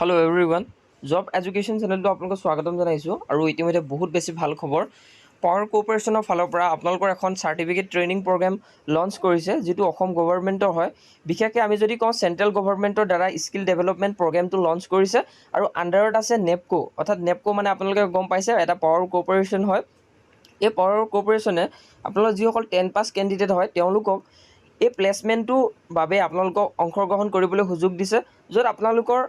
Hello everyone job education channel तो आपलोक स्वागतम जानाइছো আৰু ইতিমধ্যে বহুত বেছি ভাল খবৰ পাৱাৰ কোঅপাৰেচনৰ ফালৰ পৰা আপোনালোকৰ এখন সাৰ্টিফিকেট ট্ৰেইনিং প্ৰগ্ৰাম লঞ্চ কৰিছে যেটো অসম গভৰ্ণমেণ্টৰ হয় বিশেষকৈ আমি যদি কওঁ সেন্ট্ৰেল গভৰ্ণমেণ্টৰ দ্বাৰা স্কিল ডেভেলপমেণ্ট প্ৰগ্ৰামটো লঞ্চ কৰিছে আৰু আন্ডাৰত আছে নেপকো অৰ্থাৎ নেপকো মানে আপোনালোকে গম পাইছে এটা পাৱাৰ কোঅপাৰেচন হয় এই পাৱাৰ কোঅপাৰেচনে আপোনালোক যিসকল 10 পাছ কেণ্ডিডেট হয় তেওঁলোকক এই প্লেচমেণ্টটো বাবে আপোনালোকক অংশগ্ৰহণ কৰিবলৈ সুযোগ দিছে য'ত আপোনালোকৰ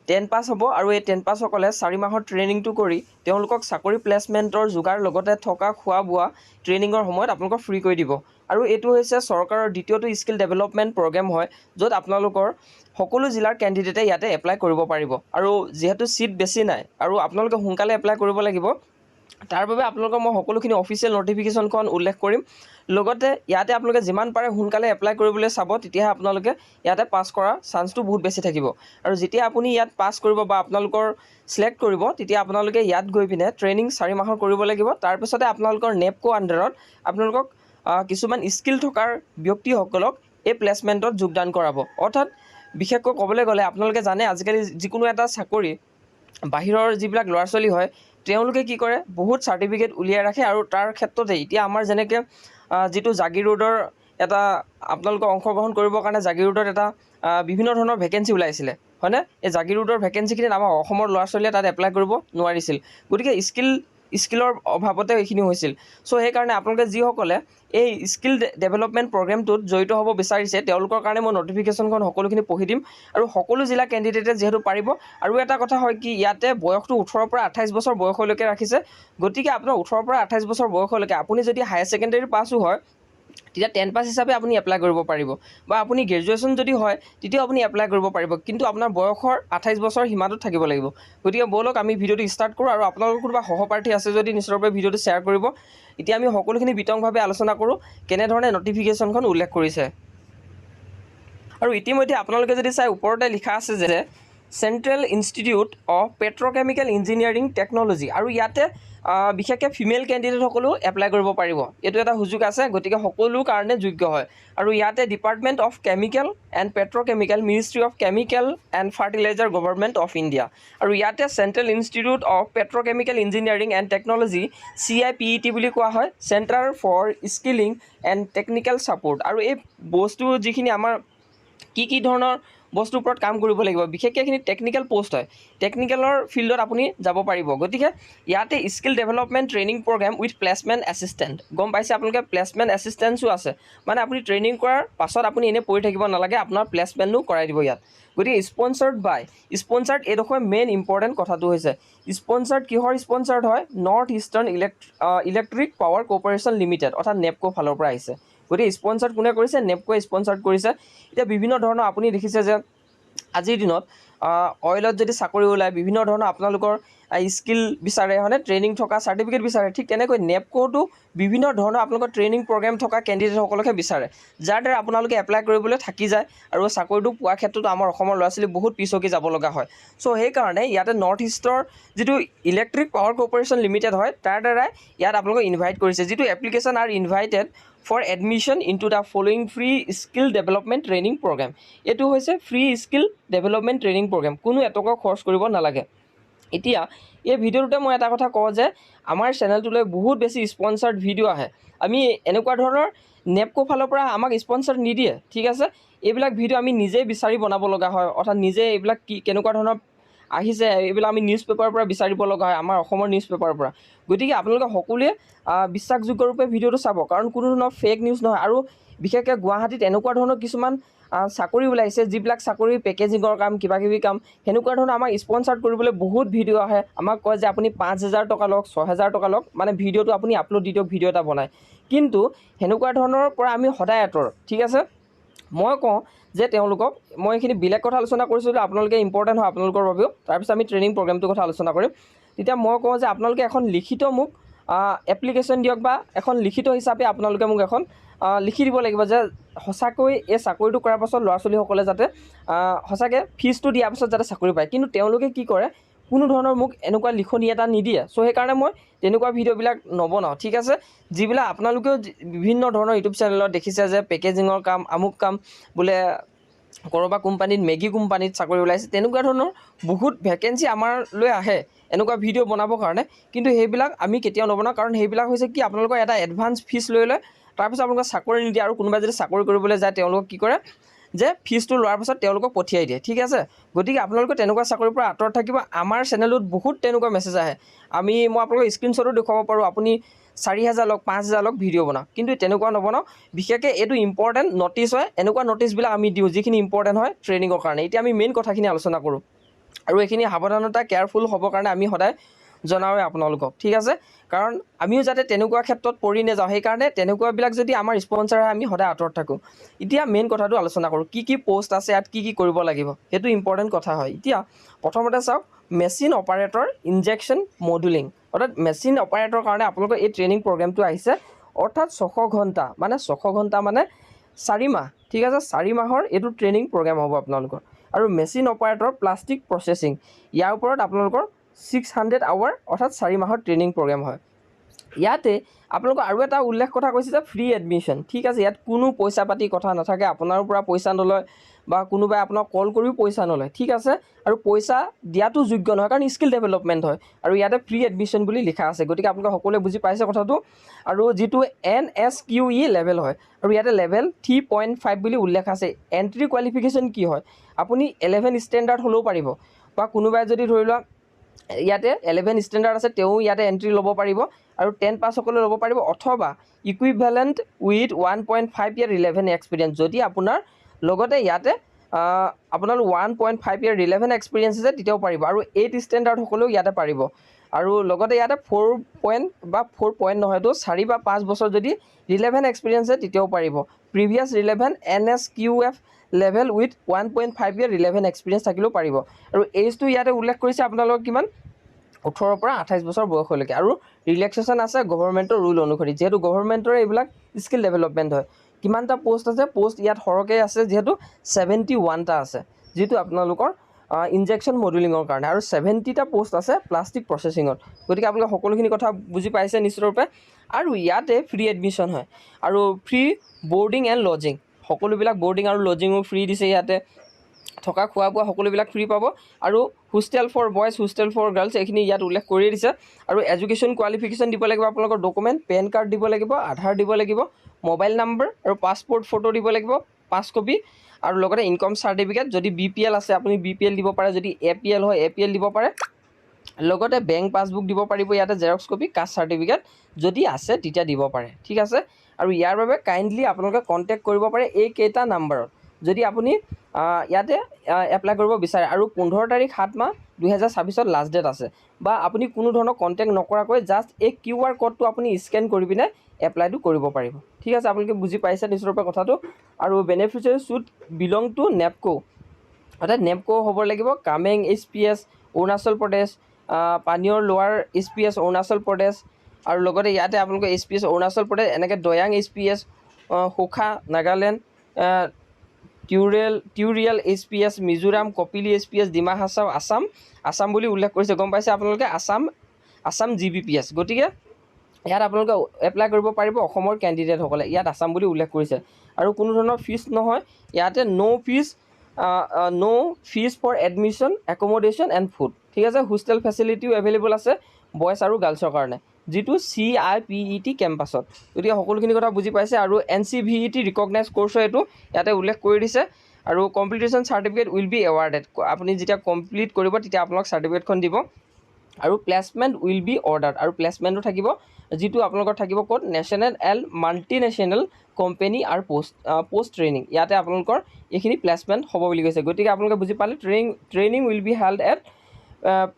10 পাছ হ'ব আৰু এই 10 পাছ সকলে 4 মাহৰ ট্ৰেইনিংটো কৰি তেওঁলোকক চাকৰি প্লেচমেণ্টৰ যোগাৰ লগতে থকা খোৱা বোৱা ট্ৰেইনিংৰ সময়ত আপোনালোকক ফ্ৰী কৰি দিব আৰু এটো হৈছে চৰকাৰৰ দ্বিতীয়টো স্কিল ডেভেলপমেণ্ট প্ৰগ্ৰাম হয় য'ত আপোনালোকৰ সকলো জিলাৰ কেণ্ডিডেটে ইয়াতে এপ্লাই কৰিব পাৰিব আৰু যেহেতু সিট বেছি নাই আৰু আপোনালোকে সোনকালে এপ্লাই কৰিব লাগিব তাৰ বাবে আপোনালোকক মই সকলোখিনি অফিচিয়েল নটিফিকেশনখন উল্লেখ কৰিম লগতে ইয়াতে আপোনালোকে যিমান পাৰে সোনকালে এপ্লাই কৰিবলৈ চাব তেতিয়া আপোনালোকে ইয়াতে পাস কৰা চান্সটো বহুত বেছি থাকিব আৰু যেতিয়া আপুনি ইয়াত পাস কৰিব বা আপোনালোকৰ সিলেক্ট কৰিব তেতিয়া আপোনালোকে ইয়াত গৈ পিনে ট্ৰেইনিং 4 মাহৰ কৰিব লাগিব তাৰ পিছতে আপোনালোকৰ নেপকো আন্ডাৰত আপোনালোকক কিছুমান স্কিল থকাৰ ব্যক্তিসকলক এই প্লেচমেণ্টত যোগদান কৰাব অৰ্থাৎ বিশেষকৈ ক'বলৈ গ'লে আপোনালোকে জানে আজিকালি যিকোনো এটা চাকৰি বাহিৰৰ যিবিলাক ল'ৰা ছোৱালী হয় তেওঁলোকে কি কৰে বহুত সাৰ্টিফিকেট উলিয়াই ৰাখে আৰু তাৰ ক্ষেত্ৰতে এতিয়া আমাৰ যেনেকৈ যেটো জাগিৰ ৰোডৰ এটা আপোনালোকে অংশগ্ৰহণ কৰিবৰ কাৰণে জাগিৰ ৰোডত এটা বিভিন্ন ধৰণৰ ভেকেন্সি ওলাইছিলে হয়নে এই জাগিৰ ৰোডৰ ভেকেন্সিখিনি আমাৰ অসমৰ ল'ৰা ছোৱালীয়ে তাত এপ্লাই কৰিব নোৱাৰিছিল গতিকে স্কিলৰ অভাৱতে এইখিনি হৈছিল সো সেই কাৰণে আপোনালোকে যিসকলে এই স্কিল ডেভেলপমেণ্ট প্ৰগ্ৰামটোত জড়িত হ'ব বিচাৰিছে তেওঁলোকৰ কাৰণে মই নটিফিকেশনখন সকলোখিনি পঢ়ি দিম আৰু সকলো জিলা কেণ্ডিডেটে যেহেতু পাৰিব আৰু এটা কথা হয় কি ইয়াতে বয়সটো 18 পৰা 28 বছৰ বয়সলৈকে ৰাখিছে গতিকে আপোনাৰ 18 পৰা 28 বছৰ বয়সলৈকে আপুনি যদি হায়াৰ সেকেন্ডাৰী পাছো হয় তেতিয়া 10 পাস হিচাপে আপুনি এপ্লাই কৰিব পাৰিব বা আপুনি গ্ৰেজুৱেচন যদি হয় তেতিয়া আপুনি এপ্লাই কৰিব পাৰিব কিন্তু আপোনাৰ বয়সৰ 28 বছৰ সীমাটো থাকিব লাগিব গতিকে বলক আমি ভিডিওটো ষ্টাৰ্ট কৰো আৰু আপোনালোকৰ কোনোবা সহপাঠী আছে যদি নিশ্চয়ভাৱে ভিডিওটো শ্বেয়াৰ কৰিব এতিয়া আমি সকলোখিনি বিতংভাৱে আলোচনা কৰো কেনে ধৰণে নটিফিকেশনখন উল্লেখ কৰিছে আৰু ইতিমধ্যে আপোনালোকে যদি চাই ওপৰতে লিখা আছে যে central institute of petrochemical engineering technology আৰু ইয়াতে বিশেষকৈ ফিমেল কেণ্ডিডেট সকলো এপ্লাই কৰিব পাৰিব এটো এটা সুযোগ আছে গতিকে সকলো কাৰণে যোগ্য হয় আৰু ইয়াতে department of chemical and petrochemical ministry of chemical and fertiliser government of India আৰু ইয়াতে central institute of petrochemical engineering and technology CIPET বুলি কোৱা হয় centre for skilling and technical support আৰু এই বস্তু যিখিনি আমাৰ কি ধৰণৰ বস্তুৰ ওপৰত কাম কৰিব লাগিব বিশেষকৈ এখিনি টেকনিক্যাল পোষ্ট হয় টেকনিক্যালৰ ফিল্ডত আপুনি যাব পাৰিব গতিকে ইয়াতে skill development training programme with placement assistant গম পাইছে আপোনালোকে প্লেচমেণ্ট এছিষ্টেঞ্চো আছে মানে আপুনি ট্ৰেইনিং কৰাৰ পাছত আপুনি এনে পঢ়ি থাকিব নালাগে আপোনাৰ প্লেচমেণ্টো কৰাই দিব ইয়াত গতিকে স্পন্সাৰ্ড এইডোখৰ মেইন ইম্পৰ্টেণ্ট কথাটো হৈছে স্পন্সাৰ্ড কিহৰ স্পন্সাৰ্ড হয় North Eastern Electric Power Corporation Limited অৰ্থাৎ নেপকো ফালৰ পৰা আহিছে গতিকে স্পন্সাৰ্ড কোনে কৰিছে নেপকো স্পন্সাৰ্ড কৰিছে এতিয়া বিভিন্ন ধৰণৰ আপুনি দেখিছে যে আজিৰ দিনত অইলত যদি চাকৰি ওলাই বিভিন্ন ধৰণৰ আপোনালোকৰ স্কিল বিচাৰে হয়নে ট্ৰেইনিং থকা সাৰ্টিফিকেট বিচাৰে ঠিক তেনেকৈ নেপকোটো বিভিন্ন ধৰণৰ আপোনালোকৰ ট্ৰেইনিং প্ৰগ্ৰাম থকা কেণ্ডিডেটসকলকে বিচাৰে যাৰ দ্বাৰা আপোনালোকে এপ্লাই কৰিবলৈ থাকি যায় আৰু চাকৰিটো পোৱাৰ ক্ষেত্ৰত আমাৰ অসমৰ ল'ৰা ছোৱালী বহুত পিছকি যাব লগা হয় সো সেই কাৰণে ইয়াতে নৰ্থ ইষ্টৰ যেটো ইলেক্ট্ৰিক পাৱাৰ কোঅপাৰেচন লিমিটেড হয় তাৰ দ্বাৰা ইয়াত আপোনালোকক ইনভাইট কৰিছে যেটো application are invited for admission into the following free skill development training program এটো হৈছে free skill development training program কোনো এটকা খৰচ কৰিব নালাগে এতিয়া এই ভিডিওতে মই এটা কথা কওঁ যে আমাৰ চেনেলটোলৈ বহুত বেছি স্পন্সৰ্ড ভিডিও আহে আমি এনেকুৱা ধৰণৰ নেপকো ফালৰ পৰা আমাক স্পন্সৰ নিদিয়ে ঠিক আছে এইবিলাক ভিডিও আমি নিজে বিচাৰি বনাব লগা হয় অৰ্থাৎ নিজে এইবিলাক কেনেকুৱা ধৰণৰ আহিছে এইবিলাক আমি নিউজ পেপাৰৰ পৰা বিচাৰিব লগা হয় আমাৰ অসমৰ নিউজ পেপাৰৰ পৰা গতিকে আপোনালোকে সকলোৱে বিশ্বাসযোগ্য ৰূপে ভিডিওটো চাব কাৰণ কোনো ধৰণৰ ফেক নিউজ নহয় আৰু বিশেষকৈ গুৱাহাটীত এনেকুৱা ধৰণৰ কিছুমান চাকৰি ওলাইছে যিবিলাক চাকৰি পেকেজিঙৰ কাম কিবাকিবি কাম হেনেকুৱা ধৰণৰ আমাক স্পন্সাৰ্ড কৰিবলৈ বহুত ভিডিও আহে আমাক কয় যে আপুনি 5000 টকা লওক 6000 টকা লওক মানে ভিডিওটো আপুনি আপলোড দি দিয়ক ভিডিও এটা বনাই কিন্তু হেনেকুৱা ধৰণৰ পৰা আমি সদায় আঁতৰ ঠিক আছে মই কওঁ যে তেওঁলোকক মই এখিনি বিলেক কথা আলোচনা কৰিছোঁ যে আপোনালোকে ইম্পৰ্টেণ্ট হয় আপোনালোকৰ বাবেও তাৰপিছত আমি ট্ৰেইনিং প্ৰগ্ৰামটোৰ কথা আলোচনা কৰিম তেতিয়া মই কওঁ যে আপোনালোকে এখন লিখিত মোক এপ্লিকেশ্যন দিয়ক বা এখন লিখিত হিচাপে আপোনালোকে মোক এখন লিখি দিব লাগিব যে সঁচাকৈ এই চাকৰিটো কৰাৰ পাছত ল'ৰা ছোৱালীসকলে যাতে সঁচাকৈ ফিজটো দিয়াৰ পাছত যাতে চাকৰি পায় কিন্তু তেওঁলোকে কি কৰে কোনো ধৰণৰ মোক এনেকুৱা লিখনি এটা নিদিয়ে সো সেই কাৰণে মই তেনেকুৱা ভিডিওবিলাক নবনাও ঠিক আছে যিবিলাক আপোনালোকেও বিভিন্ন ধৰণৰ ইউটিউব চেনেলত দেখিছে যে পেকেজিঙৰ কাম আমুক কাম বোলে কৰবা কোম্পানীত মেগী কোম্পানীত চাকৰি ওলাইছে তেনেকুৱা ধৰণৰ বহুত ভেকেঞ্চি আমাৰলৈ আহে এনেকুৱা ভিডিঅ' বনাবৰ কাৰণে কিন্তু সেইবিলাক আমি কেতিয়াও নবনাওঁ কাৰণ সেইবিলাক হৈছে কি আপোনালোকৰ এটা এডভান্স ফিজ লৈ লয় তাৰপিছত আপোনালোকক চাকৰি নিদিয়ে আৰু কোনোবাই যদি চাকৰি কৰিবলৈ যায় তেওঁলোকক কি কৰে যে ফিজটো লোৱাৰ পাছত তেওঁলোকক পঠিয়াই দিয়ে ঠিক আছে গতিকে আপোনালোকে তেনেকুৱা চাকৰিৰ পৰা আঁতৰত থাকিব আমাৰ চেনেলত বহুত তেনেকুৱা মেছেজ আহে মই আপোনালোকক স্ক্ৰীনশ্বটো দেখুৱাব পাৰোঁ আপুনি 4,000 লওক 5,000 লওক ভিডিঅ' বনাওক কিন্তু তেনেকুৱা নবনাওঁ বিশেষকৈ এইটো ইম্পৰ্টেণ্ট নটিচ হয় এনেকুৱা নটিচবিলাক আমি দিওঁ যিখিনি ইম্পৰ্টেণ্ট হয় ট্ৰেইনিঙৰ কাৰণে এতিয়া আমি মেইন কথাখিনি আলোচনা কৰোঁ আৰু এইখিনি সাৱধানতা কেয়াৰফুল হ'বৰ কাৰণে আমি সদায় জনাওঁৱে আপোনালোকক ঠিক আছে কাৰণ আমিও যাতে তেনেকুৱা ক্ষেত্ৰত পৰি নাযাওঁ সেইকাৰণে তেনেকুৱাবিলাক যদি আমাৰ স্পনচাৰ হয় আমি সদায় আঁতৰত থাকোঁ এতিয়া মেইন কথাটো আলোচনা কৰোঁ কি পোষ্ট আছে ইয়াত কি কৰিব লাগিব সেইটো ইম্পৰ্টেণ্ট কথা হয় এতিয়া প্ৰথমতে চাওক মেচিন অপাৰেটৰ ইনজেকশ্যন মডুলিং অৰ্থাৎ মেচিন অপাৰেটৰৰ কাৰণে আপোনালোকৰ এই ট্ৰেইনিং প্ৰগ্ৰেমটো আহিছে অৰ্থাৎ 600 ঘণ্টা মানে 600 ঘণ্টা মানে 4 মাহ ঠিক আছে 4 মাহৰ এইটো ট্ৰেইনিং প্ৰগ্ৰেম হ'ব আপোনালোকৰ আৰু মেচিন অপাৰেটৰ প্লাষ্টিক প্ৰচেছিং ইয়াৰ ওপৰত আপোনালোকৰ 600 আৱাৰ অৰ্থাৎ 4 মাহৰ ট্ৰেইনিং প্ৰগ্ৰেম হয় ইয়াতে আপোনালোকক আৰু এটা উল্লেখ কথা কৈছে যে ফ্ৰী এডমিশ্যন ঠিক আছে ইয়াত কোনো পইচা পাতি কথা নাথাকে আপোনাৰ পৰা পইচা নলয় বা কোনোবাই আপোনাক কল কৰিও পইচা নলয় ঠিক আছে আৰু পইচা দিয়াটো যোগ্য নহয় কাৰণ স্কিল ডেভেলপমেণ্ট হয় আৰু ইয়াতে ফ্ৰী এডমিশ্যন বুলি লিখা আছে গতিকে আপোনালোকে সকলোৱে বুজি পাইছে কথাটো আৰু যিটো NSQE লেভেল হয় আৰু ইয়াতে লেভেল 3.5 বুলি উল্লেখ আছে এণ্ট্ৰি কোৱালিফিকেশ্যন কি হয় আপুনি 11 ষ্টেণ্ডাৰ্ড হ'লেও পাৰিব বা কোনোবাই যদি ধৰি লোৱা ইয়াতে 11 ষ্টেণ্ডাৰ্ড আছে তেওঁ ইয়াতে এণ্ট্ৰি ল'ব পাৰিব আৰু 10 পাছ সকলে ল'ব পাৰিব অথবা equivalent with 1.5 year relevant experience যদি আপোনাৰ লগতে ইয়াতে আপোনাৰ 1.5 ইয়াৰ ৰিলেভেণ্ট এক্সপিৰিয়েঞ্চ আছে তেতিয়াও পাৰিব আৰু 8 ষ্টেণ্ডাৰ্ড সকলেও ইয়াতে পাৰিব আৰু লগতে ইয়াতে 4 পইণ্ট নহয়তো 4 বা 5 বছৰ যদি ৰিলেভেণ্ট এক্সপিৰিয়েঞ্চ আছে তেতিয়াও পাৰিব previous relevant NSQF level with 1.5 year relevant experience থাকিলেও পাৰিব আৰু এইজটো ইয়াতে উল্লেখ কৰিছে আপোনালোকৰ কিমান 18 পৰা 28 বছৰ বয়সলৈকে আৰু ৰিলেক্সেশ্যন আছে গভৰ্ণমেণ্টৰ ৰুল অনুসৰি যিহেতু গভৰ্ণমেণ্টৰ এইবিলাক স্কিল ডেভেলপমেণ্ট হয় কিমানটা পোষ্ট আছে পোষ্ট ইয়াত সৰহকৈ আছে যিহেতু 71টা আছে যিটো আপোনালোকৰ ইনজেকশ্যন মডুলিঙৰ কাৰণে আৰু 70টা পোষ্ট আছে প্লাষ্টিক প্ৰচেছিঙত গতিকে আপোনালোকে সকলোখিনি কথা বুজি পাইছে নিশ্চিতৰূপে আৰু ইয়াতে ফ্ৰী এডমিশ্যন হয় আৰু ফ্ৰী বৰ্ডিং এণ্ড লজিং সকলোবিলাক বৰ্ডিং আৰু লজিঙো ফ্ৰী দিছে ইয়াতে থকা খোৱা বোৱা সকলোবিলাক ফ্ৰী পাব আৰু hostel for boys hostel for girls এইখিনি ইয়াত উল্লেখ কৰিয়ে দিছে আৰু এডুকেশ্যন কোৱালিফিকেশ্যন দিব লাগিব আপোনালোকৰ ডকুমেণ্ট পেন কাৰ্ড দিব লাগিব আধাৰ দিব লাগিব মোবাইল নাম্বাৰ আৰু পাছপৰ্ট ফটো দিব লাগিব 5 কপি আৰু লগতে ইনকম চাৰ্টিফিকেট যদি BPL আছে আপুনি BPL দিব পাৰে যদি APL হয় APL দিব পাৰে লগতে বেংক পাছবুক দিব পাৰিব ইয়াতে জেৰক্স কপি কাষ্ট চাৰ্টিফিকেট যদি আছে তেতিয়া দিব পাৰে ঠিক আছে আৰু ইয়াৰ বাবে কাইণ্ডলি আপোনালোকে কণ্টেক্ট কৰিব পাৰে এই কেইটা নাম্বাৰত যদি আপুনি ইয়াতে এপ্লাই কৰিব বিচাৰে আৰু 15 তাৰিখ 7 মাহ 2026 লাষ্ট ডেট আছে বা আপুনি কোনো ধৰণৰ কণ্টেক্ট নকৰাকৈ জাষ্ট এই QR কোডটো আপুনি স্কেন কৰি পিনে এপ্লাইটো কৰিব পাৰিব ঠিক আছে আপোনালোকে বুজি পাইছে নিশ্চিতৰূপে কথাটো আৰু beneficiary should belong to NEEPCO অৰ্থাৎ নেপকো হ'ব লাগিব কামেং SPS অৰুণাচল প্ৰদেশ পানীয়ৰ লোৱাৰ SPS অৰুণাচল প্ৰদেশ আৰু লগতে ইয়াতে আপোনালোকে SPS অৰুণাচল প্ৰদেশ এনেকৈ Dayang SPS হোখা Nagaland টিউৰিয়েল SPS Mizoram Kopili SPS Dima Hasao Assam বুলি উল্লেখ কৰিছে গম পাইছে আপোনালোকে আছাম GBPS গতিকে ইয়াত আপোনালোকে এপ্লাই কৰিব পাৰিব অসমৰ কেণ্ডিডেটসকলে ইয়াত আছাম বুলি উল্লেখ কৰিছে আৰু কোনো ধৰণৰ ফিজ নহয় ইয়াতে no fees for admission accommodation and food ঠিক আছে হোষ্টেল ফেচিলিটিও এভেইলেবল আছে বয়জ আৰু গাৰ্লছৰ কাৰণে যিটো CIPET কেম্পাছত গতিকে সকলোখিনি কথা বুজি পাইছে আৰু NCVET ৰিকগনাইজ কোৰ্ছ এইটো ইয়াতে উল্লেখ কৰি দিছে আৰু কমপ্লিটেশ্যন চাৰ্টিফিকেট উইল বি এৱাৰ্ডেড আপুনি যেতিয়া কমপ্লিট কৰিব তেতিয়া আপোনাক চাৰ্টিফিকেটখন দিব আৰু প্লেচমেণ্ট উইল বি অৰ্ডাৰ্ড আৰু প্লেচমেণ্টো থাকিব যিটো আপোনালোকৰ থাকিব ক'ত নেশ্যনেল এণ্ড মাল্টিনেশ্যনেল কোম্পানী আৰু পোষ্ট ট্ৰেইনিং ইয়াতে আপোনালোকৰ এইখিনি প্লেচমেণ্ট হ'ব বুলি কৈছে গতিকে আপোনালোকে বুজি পালে training will be held at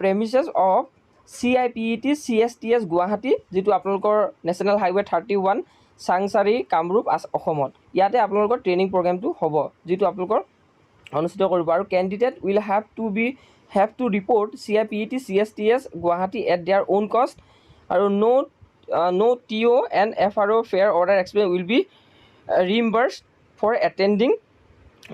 premises of CIPET CSTS Guwahati যিটো আপোনালোকৰ নেশ্যনেল হাইৱে 31 চাংচাৰী কামৰূপ অসমত ইয়াতে আপোনালোকৰ ট্ৰেইনিং প্ৰগ্ৰেমটো হ'ব যিটো আপোনালোকৰ অনুষ্ঠিত কৰিব আৰু candidate will have to report CIPET CSTS Guwahati at their own cost আৰু no TO and FRO fair order expense will be reimbursed for attending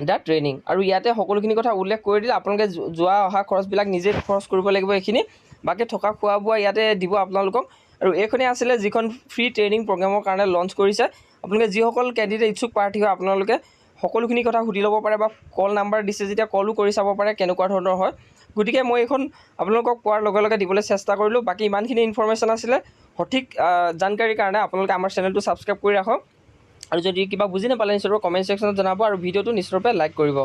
the training আৰু ইয়াতে সকলোখিনি কথা উল্লেখ কৰি দিলে আপোনালোকে যোৱা অহা খৰচবিলাক নিজে খৰচ কৰিব লাগিব এইখিনি বাকী থকা খোৱা বোৱা ইয়াতে দিব আপোনালোকক আৰু এইখনেই আছিলে যিখন ফ্ৰী ট্ৰেইনিং প্ৰগ্ৰেমৰ কাৰণে লঞ্চ কৰিছে আপোনালোকে যিসকল কেণ্ডিডেট ইচ্ছুক প্ৰাৰ্থী হয় আপোনালোকে সকলোখিনি কথা সুধি ল'ব পাৰে বা কল নাম্বাৰ দিছে যেতিয়া কলো কৰি চাব পাৰে কেনেকুৱা ধৰণৰ হয়। গতিকে মই এইখন আপোনালোকক কোৱাৰ লগে লগে দিবলৈ চেষ্টা কৰিলোঁ। বাকী ইমানখিনি ইনফৰমেশ্যন আছিলে। সঠিক জানকাৰীৰ কাৰণে আপোনালোকে আমাৰ চেনেলটো ছাবস্ক্ৰাইব কৰি ৰাখক আৰু যদি কিবা বুজি নাপালে নিশ্চয়কৈ কমেণ্ট ছেকশ্যনত জনাব আৰু ভিডিঅ'টো নিশ্চয়কৈ লাইক কৰিব।